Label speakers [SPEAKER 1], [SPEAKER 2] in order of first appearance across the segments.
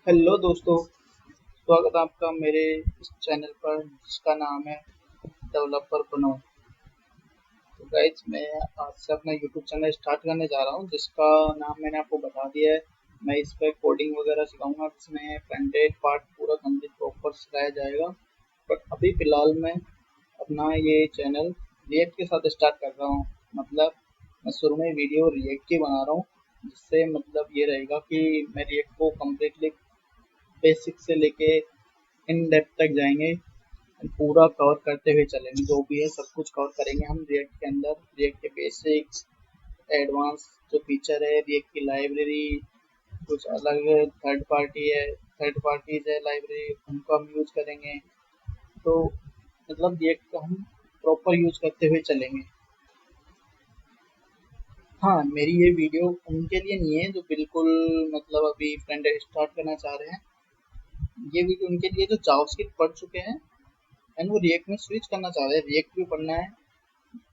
[SPEAKER 1] Hello दोस्तों, स्वागत है आपका मेरे इस चैनल पर जिसका नाम है डेवलपर बनो। तो गाइस, मैं आज से अपना यूट्यूब चैनल स्टार्ट करने जा रहा हूँ जिसका नाम मैंने आपको बता दिया है। मैं इस पर कोडिंग वगैरह सिखाऊंगा जिसमें फ्रंट एंड पार्ट पूरा कंप्लीट प्रॉपर सिखाया जाएगा। बट अभी फ़िलहाल मैं अपना ये चैनल रिएक्ट के साथ स्टार्ट कर रहा हूँ। मतलब मैं शुरू में वीडियो रिएक्ट की बना रहा हूँ, जिससे मतलब ये रहेगा कि मैं रिएक्ट को कम्प्लीटली बेसिक से लेके इन डेप्थ तक जाएंगे। पूरा कवर करते हुए चलेंगे, जो भी है सब कुछ कवर करेंगे हम रिएक्ट के अंदर। रिएक्ट के बेसिक्स, एडवांस जो फीचर है, रिएक्ट की लाइब्रेरी, कुछ अलग थर्ड पार्टी है, थर्ड पार्टीज है लाइब्रेरी, उनको हम यूज करेंगे। तो मतलब रिएक्ट का हम प्रॉपर यूज करते हुए चलेंगे। हाँ, मेरी ये वीडियो उनके लिए नहीं है जो बिल्कुल मतलब अभी फ्रंट एंड स्टार्ट करना चाह रहे हैं। ये वीडियो उनके लिए जो जावास्क्रिप्ट पढ़ चुके हैं एंड वो रिएक्ट में स्विच करना चाह रहे हैं। रिएक्ट भी पढ़ना है,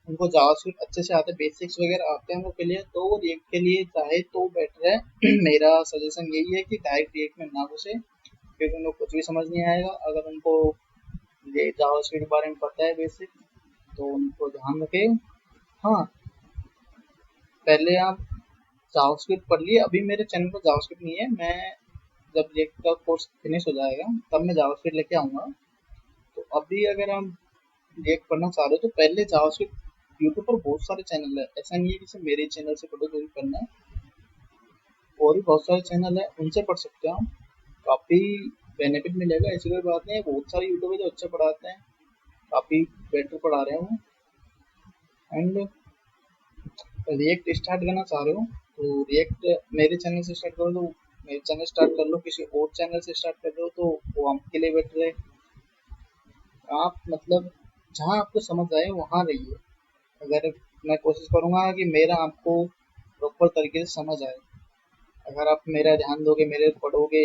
[SPEAKER 1] उनको जावास्क्रिप्ट अच्छे से आते हैं, बेसिक्स वगैरह आते हैं उनको के लिए, तो वो रिएक्ट के लिए चाहे तो बेटर है। मेरा सजेशन यही है कि डायरेक्ट रिएक्ट में ना घुसे, क्योंकि उनको कुछ भी समझ नहीं आएगा। अगर उनको ये जावास्क्रिप्ट के बारे में पता है बेसिक, तो उनको ध्यान रखें। हाँ, पहले आप जावास्क्रिप्ट पढ़ लिए। अभी मेरे चैनल पर जावास्क्रिप्ट नहीं है, मैं जब रिएक्ट का कोर्स फिनिश हो जाएगा तब मैं जावास्क्रिप्ट लेके आऊँगा। तो अभी अगर आप रिएक्ट पढ़ना चाह रहे हो तो पहले जावास्क्रिप्ट, यूट्यूब पर बहुत सारे चैनल है, ऐसा नहीं है कि सिर्फ मेरे चैनल से पढ़ो जो भी पढ़ना है। और भी बहुत सारे चैनल है, उनसे पढ़ सकते हो। काफ़ी बेनिफिट मिलेगा, ऐसी कोई बात नहीं है। बहुत सारे यूट्यूबर जो अच्छे पढ़ाते हैं, काफ़ी बेटर पढ़ा रहे हो। एंड रिएक्ट स्टार्ट करना चाह रहे हो तो रिएक्ट मेरे चैनल से स्टार्ट करो, तो मेरे चैनल स्टार्ट कर लो। किसी और चैनल से स्टार्ट कर रहे हो तो वो आपके लिए बेटर है। आप मतलब जहाँ आपको समझ आए वहाँ रहिए। अगर मैं कोशिश करूँगा कि मेरा आपको प्रॉपर तरीके से समझ आए। अगर आप मेरा ध्यान दोगे, मेरे पढ़ोगे,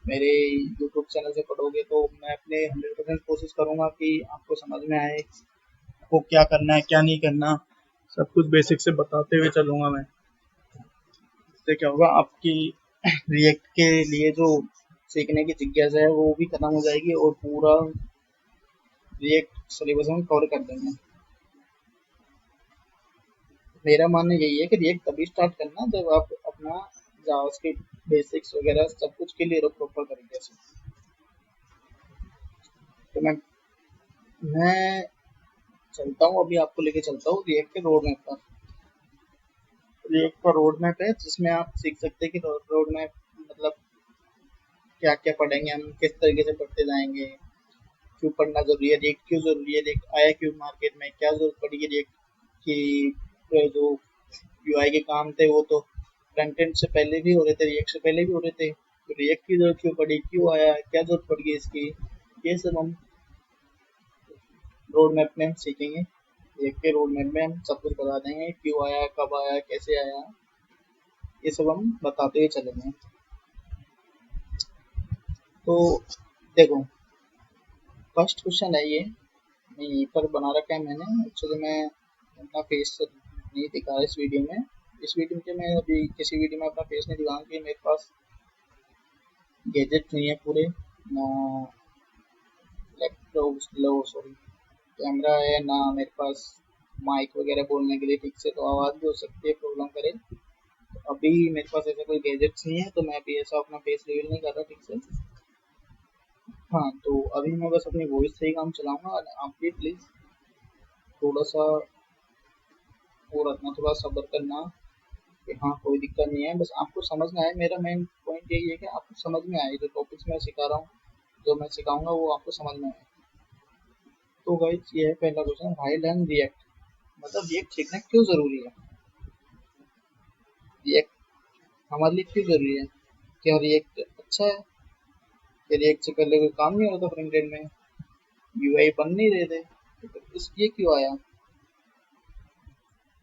[SPEAKER 1] मेरे यूट्यूब चैनल से पढ़ोगे, तो मैं अपने 100% कोशिश करूँगा कि आपको समझ में आए, आपको क्या करना है क्या नहीं करना, सब कुछ बेसिक से बताते हुए चलूँगा मैं। इससे क्या होगा, आपकी रिएक्ट के लिए जो सीखने की जिज्ञासा है वो भी खत्म हो जाएगी और पूरा रिएक्ट सिलेबस हम कवर कर देंगे। मेरा मानना यही है कि रिएक्ट तभी स्टार्ट करना जब आप अपना जावास्क्रिप्ट बेसिक्स वगैरह सब कुछ क्लियर हो प्रॉपर तरीके से। तो मैं चलता हूँ, अभी आपको लेके चलता हूँ रिएक्ट के रोड मैप पर। रिएक्ट का रोड मैप है जिसमें आप सीख सकते हैं कि रोड मैप मतलब क्या क्या पढ़ेंगे हम, किस तरीके से पढ़ते जाएंगे, क्यों पढ़ना जरूरी है, रिएक्ट क्यों जरूरी है, रिएक्ट आया क्यों मार्केट में, क्या जरूरत पड़ेगी रिएक्ट की। जो यूआई के काम थे वो तो फ्रंट एंड से पहले भी हो रहे थे, रिएक्ट से पहले भी हो रहे थे। तो रिएक्ट की जरूरत क्यों पड़ी, क्यों आया, क्या जरूरत पड़ गई इसकी, ये सब हम रोड मैप में हम सीखेंगे। रिएक्ट के रोड मैप में हम सब कुछ बता देंगे, क्यों आया, कब आया, कैसे आया, ये सब हम बताते हुए चलेंगे। तो देखो, फर्स्ट क्वेश्चन है ये, मैं यहीं पर बना रखा है मैंने। एक्चुअली मैं अपना फेस नहीं दिखा रहा इस वीडियो में। इस वीडियो में मैं अभी किसी वीडियो में अपना फेस नहीं दिखाऊंगा कि मेरे पास गैजेट नहीं है पूरे ना, लैपटॉप लो सॉरी कैमरा है ना, मेरे पास माइक वगैरह बोलने के लिए ठीक से, तो आवाज़ भी हो सकती है प्रॉब्लम करे। तो अभी मेरे पास ऐसा कोई गैजेट्स नहीं है, तो मैं अभी ऐसा अपना फेस रिवील नहीं कर रहा ठीक से। हाँ, तो अभी मैं बस अपनी वॉइस से ही काम चलाऊंगा और आप भी प्लीज़ थोड़ा सा वो रखना, थोड़ा सब्र करना कि हाँ कोई दिक्कत नहीं है, बस आपको समझ में आए। मेरा मेन पॉइंट यही है कि आपको समझ में आए, जो टॉपिक्स मैं सिखा रहा हूँ, जो मैं सिखाऊंगा वो आपको समझ में आए। तो गाइस, ये है पहला क्वेश्चन, व्हाई लर्न रिएक्ट। मतलब रिएक्ट सीखना क्यों ज़रूरी है, रिएक्ट हमारे लिए क्यों ज़रूरी है, क्या रिएक्ट अच्छा है, क्या रिएक्ट से पहले कोई काम नहीं होता फ्रंट एंड में, यूआई बन नहीं रहे थे, तो फिर ये क्यों आया,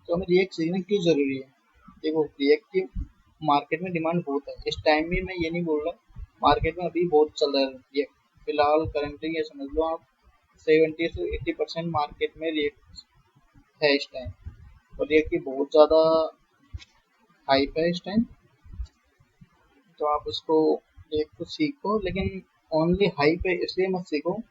[SPEAKER 1] तो हमें रिएक्ट सीखना क्यों ज़रूरी है। देखो, रिएक्ट की मार्केट में डिमांड बहुत है इस टाइम में, मैं ये नहीं बोल रहा, मार्केट में अभी बहुत चल रहा है रिएक्ट। फिलहाल करंटली ये समझ लो आप 70 से 80% मार्केट में रिएक्ट है इस टाइम। और रिएक्ट की बहुत ज़्यादा हाइप है इस टाइम, तो आप उसको रिएक्ट को सीखो, लेकिन ओनली हाई पे इसलिए मत सीखो।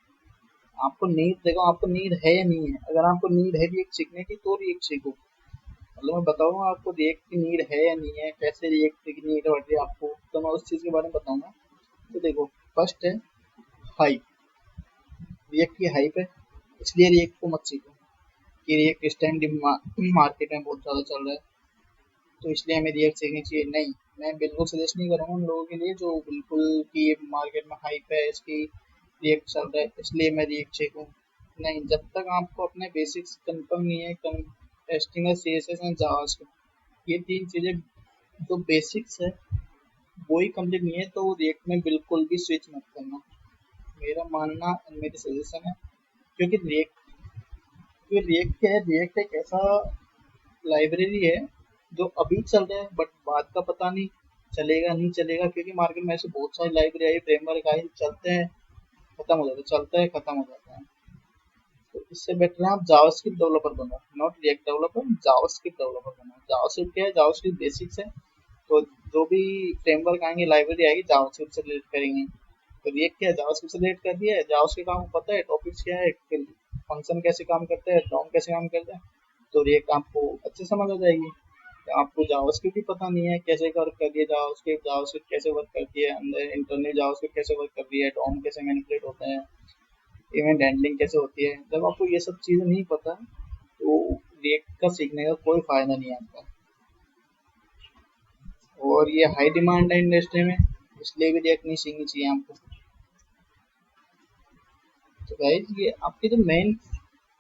[SPEAKER 1] आपको नीड देखो, आपको नीड है या नहीं है। अगर आपको नीड है रिएक्ट सीखने की तो रिएक्ट सीखो। मतलब मैं बताऊंगा आपको रिएक्ट की नीड है या नहीं है, कैसे रिएक्ट की नीड बढ़ रही है आपको, तो मैं उस चीज़ के बारे में बताऊंगा। तो देखो, फर्स्ट है हाई। रिएक्ट की हाई पे, इसलिए रिएक्ट को मत सीखो कि रिएक्ट इस टाइम मार्केट में बहुत ज़्यादा चल रहा है, तो इसलिए हमें रिएक्ट सीखनी चाहिए। नहीं, मैं बिल्कुल सजेस्ट नहीं करूँगा उन लोगों के लिए जो बिल्कुल कि ये मार्केट में हाइप है इसकी, रिएक्ट चल रहा है इसलिए मैं रिएक्ट सीखूँ। नहीं, जब तक आपको अपने बेसिक्स कंफर्म नहीं है, testing, C S S and JavaScript, ये तीन चीज़ें जो बेसिक्स है वो ही कंप्लीट नहीं है, तो रिएक्ट में बिल्कुल भी स्विच मत करना, मेरा मानना, मेरी सजेशन है। क्योंकि रिएक्ट क्या है, रिएक्ट एक ऐसा लाइब्रेरी है जो अभी चल रहा है, बट बाद का पता नहीं चलेगा नहीं चलेगा, क्योंकि मार्केट में ऐसे बहुत सारी लाइब्रेरी आई, फ्रेमवर्क आई, चलते हैं खत्म हो जाता है, चलता है खत्म हो जाता है। तो इससे बेटर है आप जावास्क्रिप्ट डेवलपर बनो, not react developer, JavaScript developer बनो। जावास्क्रिप्ट क्या है, जावास्क्रिप्ट बेसिक्स है। तो जो भी फ्रेमवर्क आएंगे, लाइब्रेरी आएगी, जावास्क्रिप्ट से रिलेट करेंगे। तो रिएक्ट क्या है, जावास्क्रिप्ट से रिलेट कर दिया है, जावास्क्रिप्ट आपको पता है टॉपिक्स क्या है, फंक्शन कैसे काम करते हैं, डॉम कैसे काम करते हैं, तो रिएक्ट आपको अच्छे समझ आ जाएगी। आपको जावास्क्रिप्ट भी पता नहीं है कैसे वर्क कर रही है, जावास्क्रिप्ट जावास्क्रिप्ट कैसे वर्क करती है, अंदर इंटरनल जावास्क्रिप्ट कैसे वर्क कर रही है, डॉम कैसे मैनिपुलेट होते हैं, इवेंट हैंडलिंग कैसे होती है, जब आपको ये सब चीज़ें नहीं पता तो रिएक्ट का सीखने का कोई फायदा नहीं है आपका। और ये हाई डिमांड है इंडस्ट्री में, इसलिए भी रिएक्ट नहीं सीखनी चाहिए आपको। तो गाइस, ये आपके जो मेन,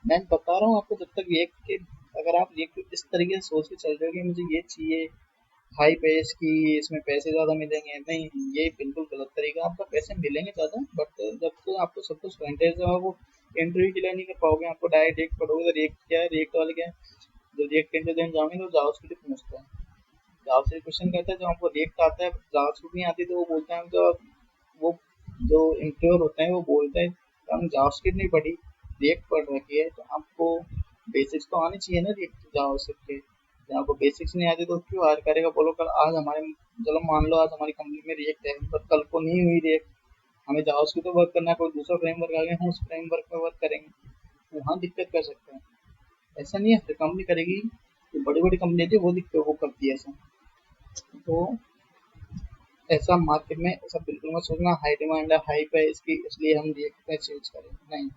[SPEAKER 1] मैं बता रहा हूँ आपको, जब तक रिएक्ट के, अगर आप रिएक्ट इस तरीके से सोच के चल रहे हो कि मुझे ये चाहिए, हाई पे इसकी, इसमें पैसे ज़्यादा मिलेंगे, नहीं, ये बिल्कुल गलत तरीका। आपका पैसे मिलेंगे ज़्यादा, बट जब तक आपको सब कुछ फ्रंटेज है, वो इंटरव्यू के लिए नहीं कर पाओगे। आपको डायरेक्ट रिएक्ट पढ़ोगे तो रिएक्ट क्या है, रिएक्ट वाले क्या है, जो रिएक्ट इंटरव्यू देने जाओगे तो जावास्क्रिप्ट पूछता है, जावास्क्रिप्ट क्वेश्चन करता है। जो हमको रिएक्ट आता है, जावास्क्रिप्ट नहीं आती, तो वो बोलते हैं, जो वो जो इंटरव्यूअर होते हैं वो बोलते हैं हम जावास्क्रिप्ट नहीं पढ़ी, रिएक्ट पढ़ रखी है, तो आपको बेसिक्स तो आनी चाहिए ना रिएक्ट जावास्क्रिप्ट के। जब आपको बेसिक्स नहीं आती तो क्यों हायर करेगा। बोलो कल आज हमारे, चलो मान लो आज हमारी कंपनी में रिएक्ट है, पर कल को नहीं हुई रिएक्ट, हमें जावास्क्रिप्ट पे वर्क करना है, कोई दूसरा फ्रेमवर्क आ गया, हम उस फ्रेमवर्क पे वर्क करेंगे, तो वहाँ दिक्कत कर सकते हैं। ऐसा नहीं है हर कंपनी करेगी, जो बड़ी बड़ी कंपनी थी वो दिक्कत वो करती है ऐसा। तो ऐसा मार्केट में ऐसा बिल्कुल मत सोचना, हाई डिमांड है, हाई पे इसकी, इसलिए हम रिएक्ट पे स्विच करें, नहीं।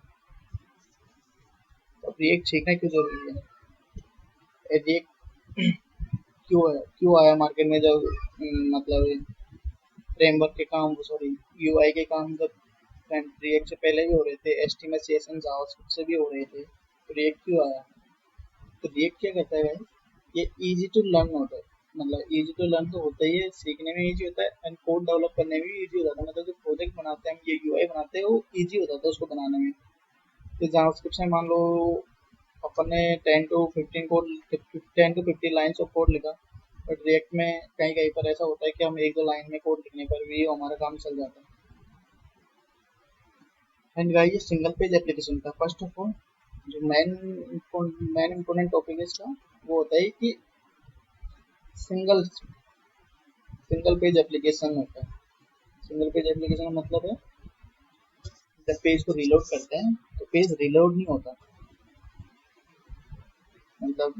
[SPEAKER 1] तो रिएक्ट सीखना क्यों जरूरी है, रिएक्ट क्यों है, क्यों आया मार्केट में, जब मतलब फ्रेमवर्क के काम, सॉरी, यूआई के काम जब रिएक्ट से पहले भी हो रहे थे, एचटीएमएल सीएसएस जावास्क्रिप्ट से भी हो रहे थे, तो रिएक्ट क्यों आया। तो रिएक्ट क्या करता है भाई, ये इजी टू लर्न होता है। मतलब इजी टू लर्न तो होता ही है, सीखने में इजी होता है, एंड कोड डेवलप करने में भी इजी हो जाता है। मतलब जो प्रोजेक्ट बनाते हैं हम, ये यूआई बनाते हैं, वो इजी हो जाता है उसको बनाने में। तो जावास्क्रिप्ट में मान लो अपन ने 10 to 15 लाइन्स ऑफ कोड लिखा, बट रिएक्ट में कहीं कहीं पर ऐसा होता है कि हम एक दो लाइन में कोड लिखने पर भी हमारा काम चल जाता है। एंड गाइस, ये सिंगल पेज एप्लीकेशन का फर्स्ट ऑफ ऑल जो मेन इम्पोर्टेंट टॉपिक है इसका, वो होता है कि सिंगल सिंगल पेज एप्लीकेशन होता है। सिंगल पेज एप्लीकेशन का मतलब है, जब पेज को रीलोड करते हैं तो पेज रीलोड नहीं होता। मतलब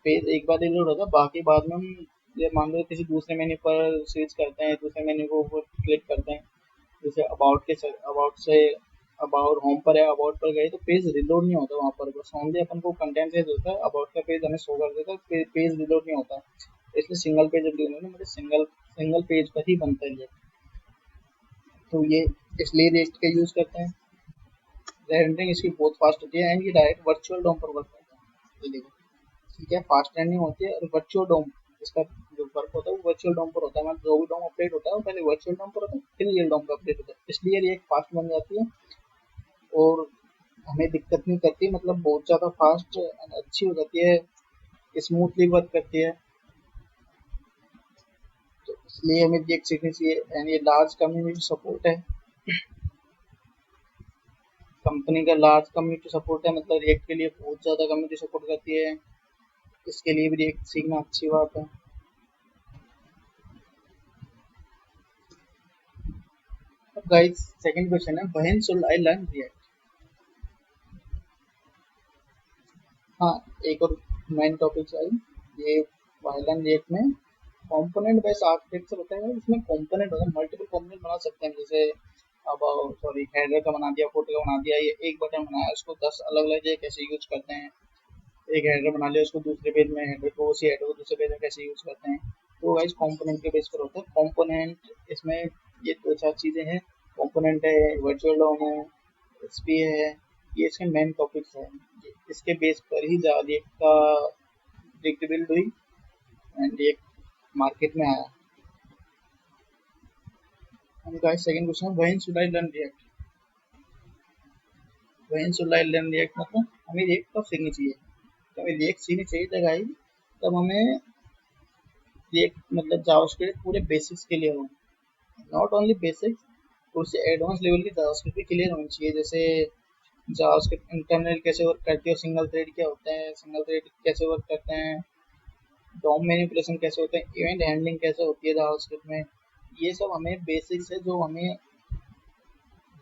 [SPEAKER 1] पेज एक बार रीलोड होता है, बाकी बाद में हम, ये मान लो किसी दूसरे मेन्यू पर स्विच करते हैं, दूसरे मेन्यू को ऊपर क्लिक करते हैं, जैसे अबाउट से अबाउट होम पर है, अबाउट पर गए तो पेज रिलोड नहीं होता वहाँ पर, बस ओनली अपन को कंटेंट पेज होता है, अबाउट का पेज हमें शो कर देता है, पेज रिलोड नहीं होता। इसलिए सिंगल पेज एप्लीकेशन मतलब सिंगल सिंगल पेज पर ही बनता है ये। तो ये इसलिए रिएक्ट का यूज़ करते हैं। रेंडरिंग इसकी बहुत फास्ट होती है, एंड ये डायरेक्ट वर्चुअल डोम पर वर्क करता है। ये देखो, ठीक है, फास्ट रेंडरिंग होती है, और वर्चुअल डोम, इसका जो वर्क होता है वो वर्चुअल डोम पर होता है। मतलब जो भी डोम अपडेट होता है वो पहले वर्चुअल डोम पर होता है, फिर रियल डोम पर अपडेट होता है, इसलिए रिएक्ट फास्ट बन जाती है और हमें दिक्कत नहीं करती। मतलब बहुत ज़्यादा फास्ट अच्छी हो जाती है, स्मूथली वर्क करती है। तो इसलिए हमें रिएक्ट सीखनी चाहिए, एंड ये लार्ज कम्युनिटी सपोर्ट है, कंपनी का लार्ज कम्युनिटी सपोर्ट है, मतलब रिएक्ट के लिए बहुत ज़्यादा कम्युनिटी सपोर्ट करती है, इसके लिए भी रिएक्ट सीखना अच्छी बात है। गाइस सेकंड क्वेश्चन है, when should I learn react. हाँ, एक और मेन टॉपिक है ये वायलन रिएक्ट में कंपोनेंट बेस्ड आर्किटेक्चर होता है। इसमें कंपोनेंट होता है, मल्टीपल कंपोनेंट बना सकते हैं। जैसे अब सॉरी हेडर का बना दिया, फोटो का बना दिया, ये एक बटन बनाया, उसको 10 अलग अलग जगह कैसे यूज करते हैं। एक हेडर बना लिया, उसको दूसरे पेज में हेडर को, उसी हेडर को दूसरे पेज में कैसे यूज करते हैं। तो गाइस कंपोनेंट के बेस पर होता है। कंपोनेंट इसमें ये दो चार चीजें हैं, कंपोनेंट है, वर्चुअल डॉम है, एसपी है, ये इसके मेन टॉपिक्स हैं। इसके बेस पर ही जावा का बिल्ड हुई एंड ये मार्केट में आया। And guys, second question, when should I learn React? When should I learn React मतलब हमें React कब सीखनी चाहिए? जब हमें React सीखनी चाहिए था गाइस, तब हमें React मतलब जावास्क्रिप्ट पूरे बेसिक्स क्लियर हो, नॉट ओनली बेसिक्स, उससे एडवांस लेवल की जावास्क्रिप्ट भी क्लियर होनी चाहिए। जैसे जावास्क्रिप्ट इंटरनल कैसे वर्क करती है, सिंगल थ्रेड क्या होता है, सिंगल थ्रेड कैसे वर्क करते हैं, डॉम मैनिपुलेशन कैसे होते हैं, इवेंट हैंडलिंग कैसे होती है जावास्क्रिप्ट में। ये सब हमें बेसिक्स है जो हमें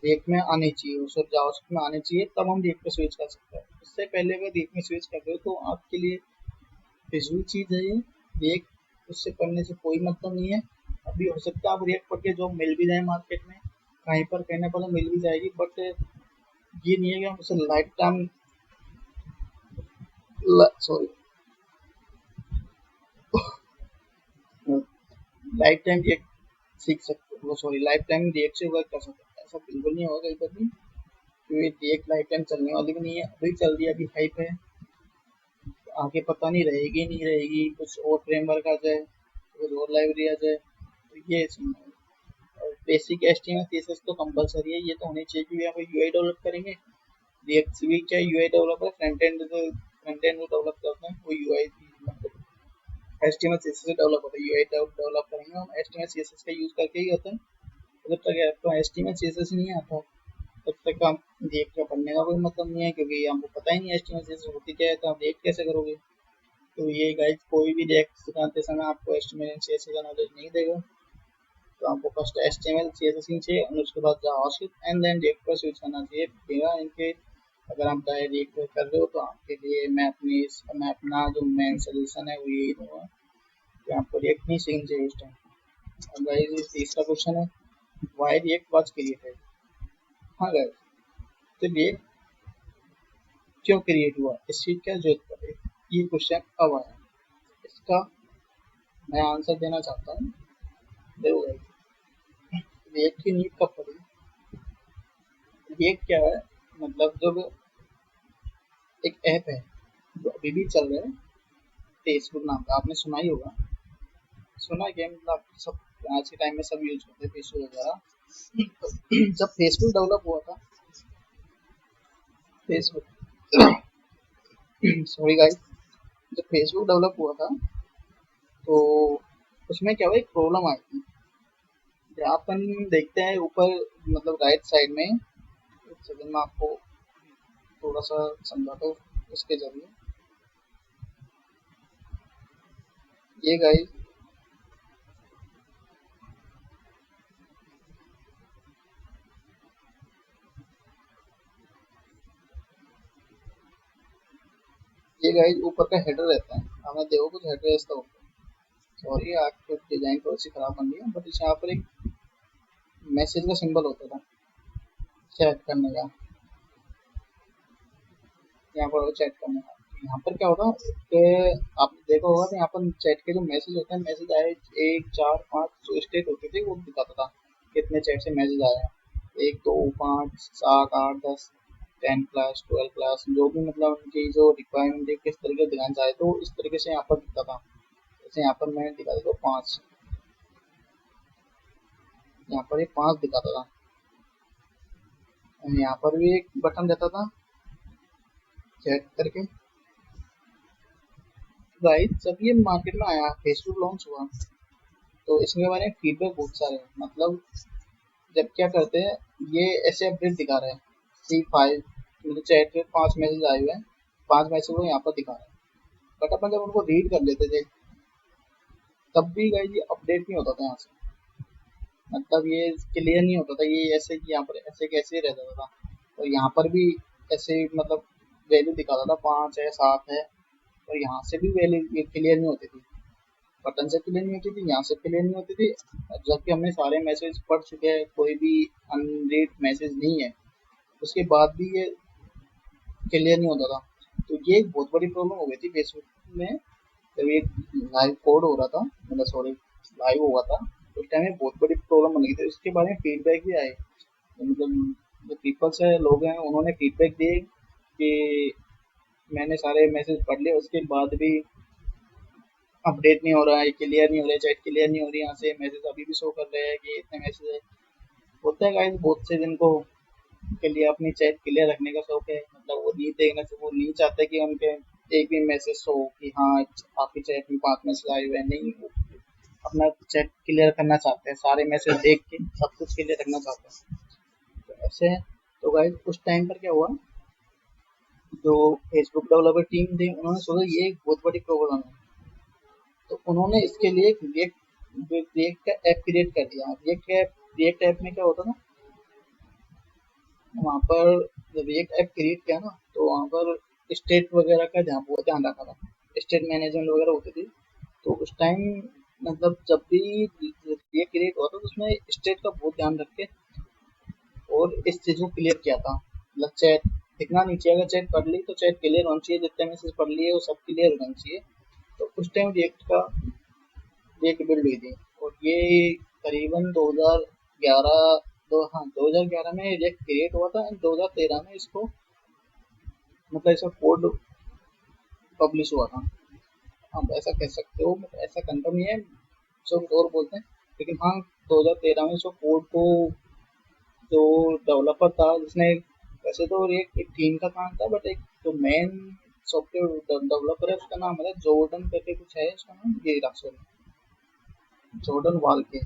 [SPEAKER 1] रिएक्ट में आनी चाहिए, और सब जावास्क्रिप्ट में आनी चाहिए, तब हम रिएक्ट पे स्विच कर सकते हैं। उससे पहले अगर रिएक्ट में स्विच करते हो तो आपके लिए फिजूल चीज़ है ये। रिएक्ट उससे पढ़ने से कोई मतलब नहीं है। अभी हो सकता है आप रिएक्ट पढ़ के जॉब मिल भी जाए मार्केट में, कहीं पर कहने पर मिल भी जाएगी, बट ये नहीं है कि हम उसे life time sorry life time react सीख सकते हो, सॉरी लाइफ टाइम रिएक्ट से वर्क कर सकते हैं, ऐसा बिल्कुल नहीं होगा कहीं पर भी, क्योंकि रिएक्ट लाइफ टाइम चलने वाली भी नहीं है। अभी चल रही है, अभी हाइप है, आगे पता नहीं रहेगी नहीं रहेगी, कुछ और फ्रेमवर्क आ जाए, कुछ और लाइब्रेरी आ जाए, तो ये सीन है। और बेसिक एचटीएमएल सीएसएस तो कंपलसरी है, ये तो होनी चाहिए, क्योंकि आप यूआई डेवलप करेंगे। रिएक्ट भी क्या UI developer, front end develop करते हैं, वो यूआई मतलब एचटीएमएल सीएसएस डेवलप होता है। यूआई डेवलप करेंगे हम एचटीएमएल सीएसएस का यूज करके ही होता है। जब तक आपको एचटीएमएल सीएसएस नहीं आता तब तक आप रिएक्ट का पढ़ने का कोई मतलब नहीं है, क्योंकि आपको पता ही नहीं एचटीएमएल सीएसएस होती क्या है, तो आप रिएक्ट कैसे करोगे। तो ये गाइस कोई भी रिएक्ट सिखाते समय आपको एचटीएमएल सीएसएस का नॉलेज नहीं देगा। तो आपको फर्स्ट एचटीएमएल सीएसएस ही चाहिए, और उसके बाद जावास्क्रिप्ट एंड देन रिएक्ट पर स्विच करना चाहिए बिना इनके। अगर आप डायरेक्ट रिएक्ट पर कर रहे हो तो आपके लिए मैं अपना जो मेन सजेशन है वो यही दूंगा कि आपको रिएक्ट नहीं सीखनी चाहिए उस टाइम। अब गाइस तीसरा क्वेश्चन है, व्हाई रिएक्ट वाज क्रिएटेड। हाँ गाइस, तो रिएक्ट क्यों क्रिएट हुआ, इसकी क्या जरूरत पड़ी, ये क्वेश्चन अब आया। इसका मैं आंसर देना चाहता हूँ। देखो गाइस, रिएक्ट की नीड कब पड़ी। रिएक्ट क्या है, मतलब जब एक ऐप है जो अभी भी चल रहा है, फेसबुक नाम का, आपने सुना ही होगा, सुना है क्या, मतलब सब आज के टाइम में सब यूज करते हैं फेसबुक वगैरह। जब फेसबुक डेवलप हुआ था, फेसबुक सॉरी गाइस, जब फेसबुक डेवलप हुआ था तो उसमें क्या हुआ, एक प्रॉब्लम आई थी। जहाँ अपन देखते हैं ऊपर मतलब राइट साइड में, एक सेकंड में आपको थोड़ा सा समझाता हूँ इसके जरिए। ये गाइस, ये गाइस ऊपर का हेडर रहता है, हमें देखो कुछ हेडर ऐसा होता है। सॉरी आपको डिजाइन थोड़ी सी खराब बन गई है, बट इस यहाँ पर एक मैसेज का सिंबल होता था चैट करने का, यहाँ पर चैट करने का। यहाँ पर क्या होता है कि आपने देखा होगा कि यहाँ पर चैट के जो मैसेज होते हैं, मैसेज आए 1 4 5 जो स्टेट होते थे वो दिखाता था कितने चैट से मैसेज आए हैं, 1 2 5 7 8 10 10+12+ जो भी मतलब उनकी जो रिक्वायरमेंट है किस तरीके से दिखाना चाहे, तो इस तरीके से यहाँ पर दिखता था। जैसे यहाँ पर मैंने दिखा था 5, यहाँ पर ये 5 दिखाता था, यहाँ पर भी एक बटन रहता था चेक करके। गाइस जब ये मार्केट में आया, फेसबुक लॉन्च हुआ, तो इसके बारे में फीडबैक बहुत सारे हैं। मतलब जब क्या करते हैं, ये ऐसे अपडेट दिखा रहे हैं C5, मतलब चैट पे 5 मैसेज आए हुए हैं, 5 मैसेज वो यहाँ पर दिखा रहे हैं, बट अपन जब उनको रीड कर लेते थे तब भी गाइस ये अपडेट नहीं होता था यहाँ से। मतलब ये क्लियर नहीं होता था, ये ऐसे कि यहाँ पर ऐसे कैसे ही रहता था। और यहाँ पर भी ऐसे मतलब वैल्यू दिखाता था 5 है 7 है, और यहाँ से भी वैल्यू क्लियर नहीं होती थी, बटन से क्लियर नहीं होती थी, यहाँ से क्लियर नहीं होती थी। जबकि हमने सारे मैसेज पढ़ चुके हैं, कोई भी अनरीड मैसेज नहीं है, उसके बाद भी ये क्लियर नहीं होता था। तो ये एक बहुत बड़ी प्रॉब्लम हो गई थी फेसबुक में। जब ये लाइव कोड हो रहा था, मतलब सॉरी लाइव हुआ था, उस टाइम में बहुत बड़ी प्रॉब्लम बन गई थी। उसके बारे में फीडबैक भी आए, तो मतलब जो पीपल्स है लोग हैं उन्होंने फीडबैक दिए कि मैंने सारे मैसेज पढ़ लिए, उसके बाद भी अपडेट नहीं हो रहा है, क्लियर नहीं हो रहा है, चैट क्लियर नहीं हो रही, यहाँ से मैसेज अभी भी शो कर रहे हैं कि इतने मैसेज है। होता है गाइस बहुत से जिनको के लिए अपनी चैट क्लियर रखने का शौक है, मतलब वो नहीं देखना, वो नहीं चाहते कि उनके एक भी मैसेज हो कि हाँ आपकी चैट में 5 मैसेज आए हुए हैं, नहीं, वो अपना चैट क्लियर करना चाहते हैं, सारे मैसेज देख के सब कुछ क्लियर रखना चाहते हैं। तो ऐसे है। तो गाइस उस टाइम पर क्या हुआ, जो फेसबुक डेवलपर टीम थी उन्होंने सोचा ये एक बहुत बड़ी प्रॉब्लम है, तो उन्होंने इसके लिए एक रिएक्ट का ऐप क्रिएट कर दिया। रिएक्ट ऐप में क्या होता था, वहाँ पर जब रिएक्ट ऐप क्रिएट किया ना, तो वहाँ पर स्टेट वगैरह का बहुत ध्यान रखा था, स्टेट मैनेजमेंट वगैरह होती थी। तो उस टाइम मतलब जब भी ये क्रिएट हुआ था तो उसमें स्टेट का बहुत ध्यान रख के और इस चीज़ को क्लियर किया था। मतलब चैट इतना नीचे, अगर चैट पढ़ ली तो चैट क्लियर होनी चाहिए, जितने मैसेज पढ़ लिए वो सब क्लियर होना चाहिए। तो उस टाइम रिएक्ट बिल्ड हुई थी, और ये करीबन 2011, 2011 में रिएक्ट क्रिएट हुआ था, एंड 2013 में इसको मतलब इसका कोड पब्लिश हुआ था। आप ऐसा कह सकते हो, मतलब ऐसा कंफर्म नहीं है, सब और बोलते हैं, लेकिन हाँ 2013 में इसको कोड को जो डेवलपर था जिसने, वैसे तो एक टीम का काम था, बट एक जो मेन सॉफ्टवेयर डेवलपर है उसका नाम है जॉर्डन करके कुछ है, उसका नाम ये सॉरी जॉर्डन वाल के।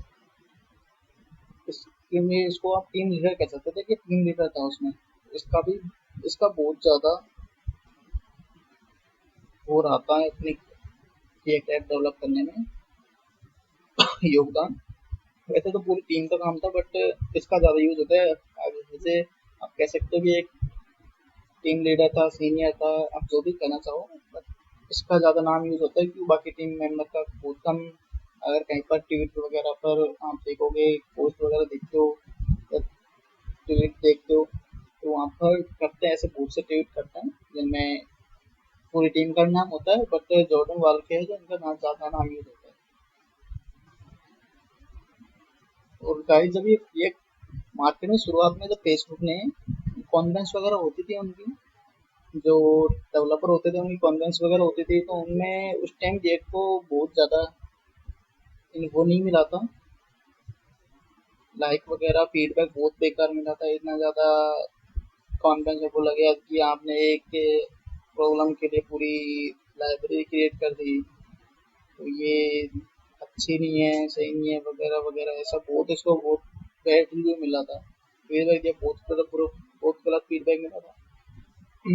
[SPEAKER 1] इसके में इसको आप टीम लीडर कह सकते थे कि टीम लीडर था उसमें। इसका भी इसका बहुत ज़्यादा वो रहता है अपनी एक ऐप डेवलप करने में योगदान। वैसे तो पूरी टीम का काम था, बट इसका ज़्यादा यूज होता है। अब जैसे आप कह सकते हो कि एक टीम लीडर था, सीनियर था, आप जो भी कहना चाहो, बट इसका ज़्यादा नाम यूज होता है क्योंकि बाकी टीम मेंबर का बहुत कम। अगर कहीं पर ट्वीट वगैरह पर आप देखोगे, पोस्ट वगैरह देखते हो या ट्वीट देखते हो, तो वहाँ पर करते हैं, ऐसे बहुत से ट्वीट करते हैं जिनमें पूरी टीम का नाम होता है, बट जॉर्डन वाल के है जो उनका नाम ज़्यादा नाम यूज होता है। और गाइस जब ये मार्केट में शुरुआत में जब फेसबुक ने कॉन्फ्रेंस वगैरह होती थी उनकी, जो डेवलपर होते थे उनकी कॉन्फ्रेंस वगैरह होती थी, तो उनमें उस टाइम जेट को बहुत ज़्यादा वो नहीं मिला था, लाइक वगैरह फीडबैक बहुत बेकार मिला था। इतना ज़्यादा कॉन्फ्रेंस में बोला गया कि आपने एक प्रॉब्लम के लिए पूरी लाइब्रेरी क्रिएट कर दी, तो ये अच्छी नहीं है, सही नहीं है, वगैरह वगैरह, ऐसा बहुत इसको बहुत बैड रिव्यू मिला था। फीडबैक दिया बहुत गलत फीडबैक मिला था।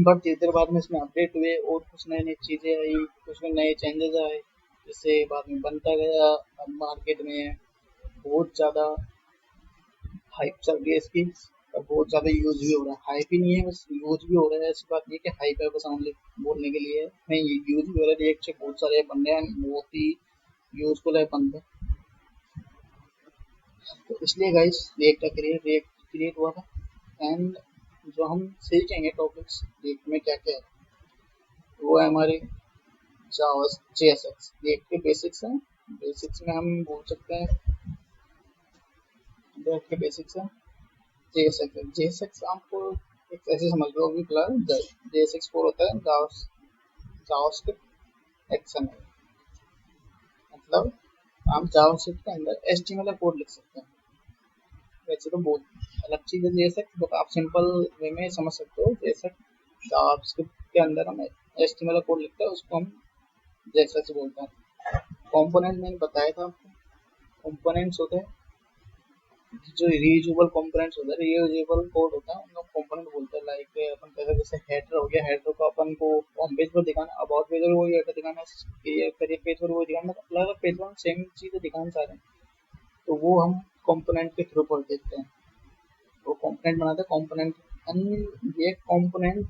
[SPEAKER 1] बट जिस देर बाद में इसमें अपडेट हुए और कुछ नई नई चीज़ें आई, कुछ में नए चेंजेस आए, जिससे बाद में बनता गया। अब मार्केट में बहुत ज़्यादा हाइप चल रही है इसकी, और बहुत ज़्यादा यूज भी हो रहा है। हाइप ही नहीं है, बस यूज भी हो रहा है। ऐसी बात नहीं है कि हाइप है बस ओनली बोलने के लिए, नहीं, ये यूज भी हो रहा है। रिएक्ट से बहुत सारे बन रहे हैं, बहुत ही यूजफुल है बंदे। तो इसलिए गाइस रिएक्ट क्रिएट हुआ था। एंड जो हम सीखेंगे टॉपिक्स रिएक्ट में क्या क्या है, वो है हमारे जावा जेएसएक्स। रिएक्ट के बेसिक्स हैं, बेसिक्स में हम बोल सकते हैं रिएक्ट के बेसिक्स हैं जेएसएक्स। जेएसएक्स आपको एक ऐसे समझ लो अभी फिलहाल जेएसएक्स फोर होता है जावास्क्रिप्ट एक्सएमएल, मतलब आप जावास्क्रिप्ट के अंदर एचटीएमएल कोड लिख सकते हैं। वैसे तो बहुत अलग चीज़ है जेएसएक्स, बट आप सिंपल वे में समझ सकते हो। जेएसएक्स जावास्क्रिप्ट के अंदर हम एचटीएमएल कोड लिखते हैं, उसको हम जेएसएक्स बोलते हैं। कंपोनेंट मैंने बताया था आपको, कंपोनेंट्स होते हैं जो रीयूजेबल कंपोनेंट्स होता है, रीयूजेबल कोड होता है, उनको कंपोनेंट बोलते हैं। लाइक अपन कहते हैं जैसे हेडर हो गया, हेडर को अपन को होम पेज पर दिखाना, अबाउट पेज पर वही हेडर दिखाना, करियर पेज पर वही दिखाना, मतलब अलग अलग पेज पर हम सेम चीज़ें दिखाना चाह रहे हैं, तो वो हम कंपोनेंट के थ्रू पर देखते हैं। वो कंपोनेंट बनाते हैं, कंपोनेंट ये कंपोनेंट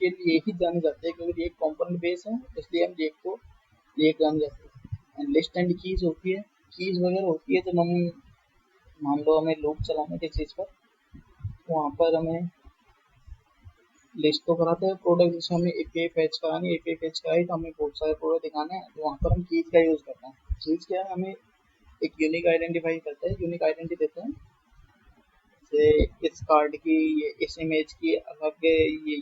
[SPEAKER 1] के लिए ही जाने जाते हैं, क्योंकि ये कंपोनेंट बेस है, इसलिए हम ये जाने जाते हैं। एंड लिस्ट एंड कीज होती है, कीज वगैरह होती है जब हम मान लो हमें लूप चलाने की चीज़ पर, वहाँ पर हमें लिस्ट तो कराते हैं प्रोडक्ट, जैसे हमें एपीआई फैच करानी है, एपीआई फैच कराई तो हमें बहुत सारे प्रोडक्ट दिखाने हैं, तो वहाँ पर हम कीज का यूज़ करते हैं। कीज क्या है, हमें एक यूनिक आइडेंटिफाई करते हैं, यूनिक आइडेंटिटी देते हैं। जैसे इस कार्ड की इस इमेज की अलग ये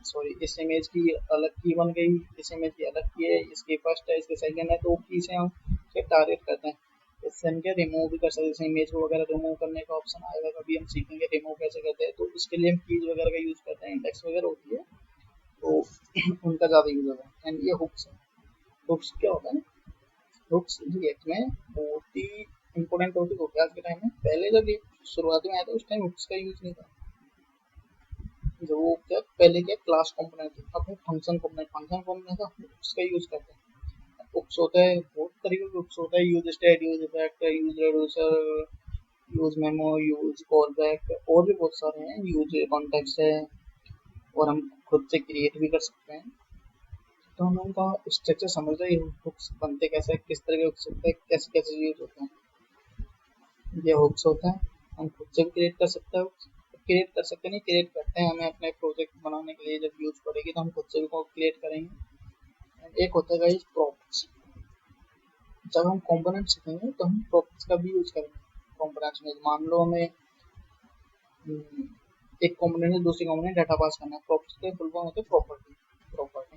[SPEAKER 1] सॉरी इस इमेज की अलग की बन गई, इस इमेज की अलग की है, इसकी फर्स्ट है, इसकी सेकंड है, तो की से हम टारगेट करते हैं। इससे हम क्या रिमूव भी कर सकते हैं, जैसे इमेज को वगैरह रिमूव करने का ऑप्शन आएगा, कभी हम सीखेंगे रिमूव कैसे करते हैं, तो इसके लिए हम कीज वगैरह का यूज़ करते हैं। इंडेक्स वगैरह होती है तो उनका ज़्यादा यूज़ होता है। एंड ये हुक्स है। हुक्स क्या होता है, हुक्स रिएक्ट में बहुत ही इंपॉर्टेंट टॉपिक हो गया आज के टाइम में। पहले जब ये शुरुआत में आया था उस टाइम हुक्स का यूज़ नहीं था। जो वो क्या पहले क्या क्लास कंपोनेंट थी, अब फंक्शन कंपोनेंट था, उसका यूज करते हैं। हुक्स होता है बहुत तरीके के, हुक्स होता है use state, use effect, use reducer, use memo, use call back, और भी बहुत सारे हैं, यूज कॉन्टेक्स्ट है, और हम खुद से क्रिएट भी कर सकते हैं। तो हमें उनका स्ट्रक्चर समझ रहे हैं, हुक्स बनते कैसे, किस तरह के हुक्स होते हैं, कैसे कैसे यूज होते हैं। ये हुक्स होता है, हम खुद से भी क्रिएट कर सकते हैं, क्रिएट कर सकते नहीं, क्रिएट करते हैं, हमें अपने प्रोजेक्ट बनाने के लिए जब यूज पड़ेगी तो हम खुद से भी क्रिएट करेंगे। एक होता है गाइस प्रॉपर्टीज। जब हम कंपोनेंट सीखेंगे तो हम प्रॉपर्टीज का भी यूज करेंगे कंपोनेंट्स में। मान लो हमें एक कंपोनेंट से दूसरी कंपोनेंट डाटा पास करना है, प्रॉपर्टीज के फुल फॉर्म होते हैं प्रॉपर्टी। प्रॉपर्टी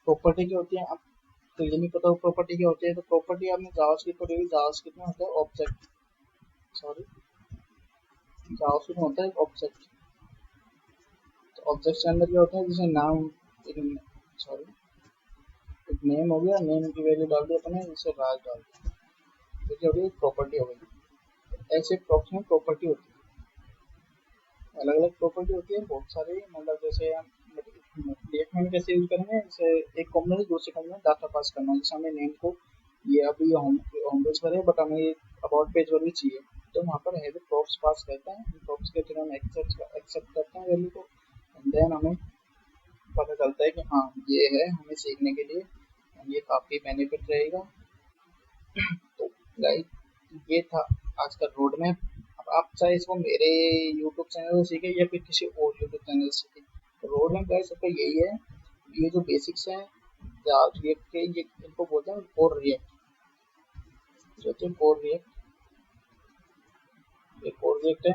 [SPEAKER 1] प्रॉपर्टी क्या होती है, अब तो ये नहीं पता प्रॉपर्टी क्या होती है, तो प्रॉपर्टी आपने जावास्क्रिप्ट पढ़ी होगी, जावास्क्रिप्ट में होता है ऑब्जेक्ट, सॉरी जावास्क्रिप्ट में होता है ऑब्जेक्ट। तो ऑब्जेक्ट के अंदर क्या होता है, जैसे नाम, सॉरी एक नेम हो गया, नेम की वैल्यू डाल दी अपने, जैसे राज डाल दिया, तो क्या हो गई प्रॉपर्टी हो गई। ऐसे प्रॉपर्टी में प्रॉपर्टी होती है, अलग अलग प्रॉपर्टी होती है बहुत सारी, मतलब जैसे हम रिएक्ट में कैसे यूज करेंगे, जैसे एक कंपोनेंट से दूसरे कंपोनेंट में डाटा पास करना है, जैसे हमें नेम को ये अभी होम पेज पर है बट हमें अबाउट पेज पर भी चाहिए, तो वहाँ पर हैवी प्रॉप्स पास करते हैं, प्रॉप्स के थ्रू हम एक्सेप्ट करते हैं वैल्यू को, एंड देन हमें पता चलता है कि हाँ ये है हमें सीखने के लिए, ये काफ़ी बेनिफिट रहेगा। तो गाइस ये था आज का रोड मैप। अब आप चाहे इसको मेरे यूट्यूब चैनल से सीखे या फिर किसी और यूट्यूब चैनल से सीखे, रोड मैप गाइस सबका यही है, ये जो बेसिक्स हैं रिएक्ट के, ये इनको बोलते हैं कोर रिएक्ट, जो कि कोर रिएक्ट, ये कोर रिएक्ट है,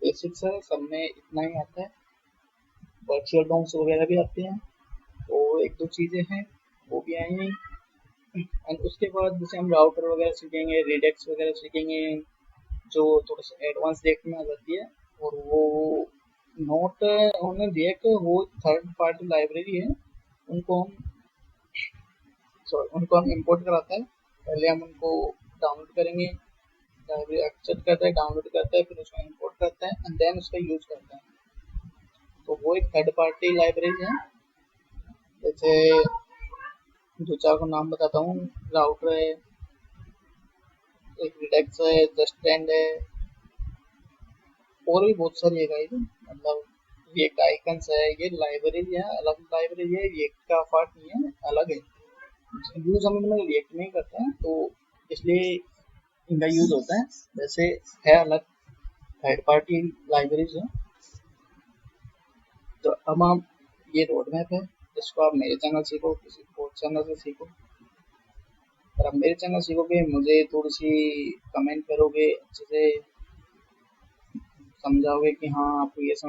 [SPEAKER 1] बेसिक्स है, सब में इतना ही आता है। वर्चुअल डॉम्स वगैरह भी आते हैं, तो एक दो चीज़ें हैं वो भी आएंगी। एंड उसके बाद जैसे हम राउटर वगैरह सीखेंगे, रिडेक्स वगैरह सीखेंगे, जो थोड़ा सा एडवांस रिएक्ट में आ जाती है, और वो नोट ऑन रिएक्ट, वो थर्ड पार्टी लाइब्रेरी है, उनको हम उनको हम इंपोर्ट कराते हैं। पहले हम उनको डाउनलोड करेंगे, लाइब्रेरी एक्सेप्ट करते हैं, डाउनलोड करते हैं, फिर उसको इंपोर्ट करते हैं एंड देन उसका यूज करते हैं। तो वो एक थर्ड पार्टी लाइब्रेरी है। जैसे दो चार को नाम बताता हूँ, राउटर है, एक रिडेक्स है, जस्टैंड है, और भी बहुत सारी है, मतलब ये आइकन्स है, ये लाइब्रेरी है, अलग लाइब्रेरी है, ये का पार्ट नहीं है, अलग है। यूज हम इनमें रिएक्ट नहीं करते हैं, तो इसलिए इनका यूज होता है, वैसे है अलग थर्ड पार्टी लाइब्रेरीज है। तो अब आप ये रोड मैप है, इसको आप मेरे चैनल सीखो, किसी और चैनल से सीखो। अगर आप मेरे चैनल सीखोगे, मुझे थोड़ी सी कमेंट करोगे, अच्छे से समझाओगे कि हाँ आपको ये समझ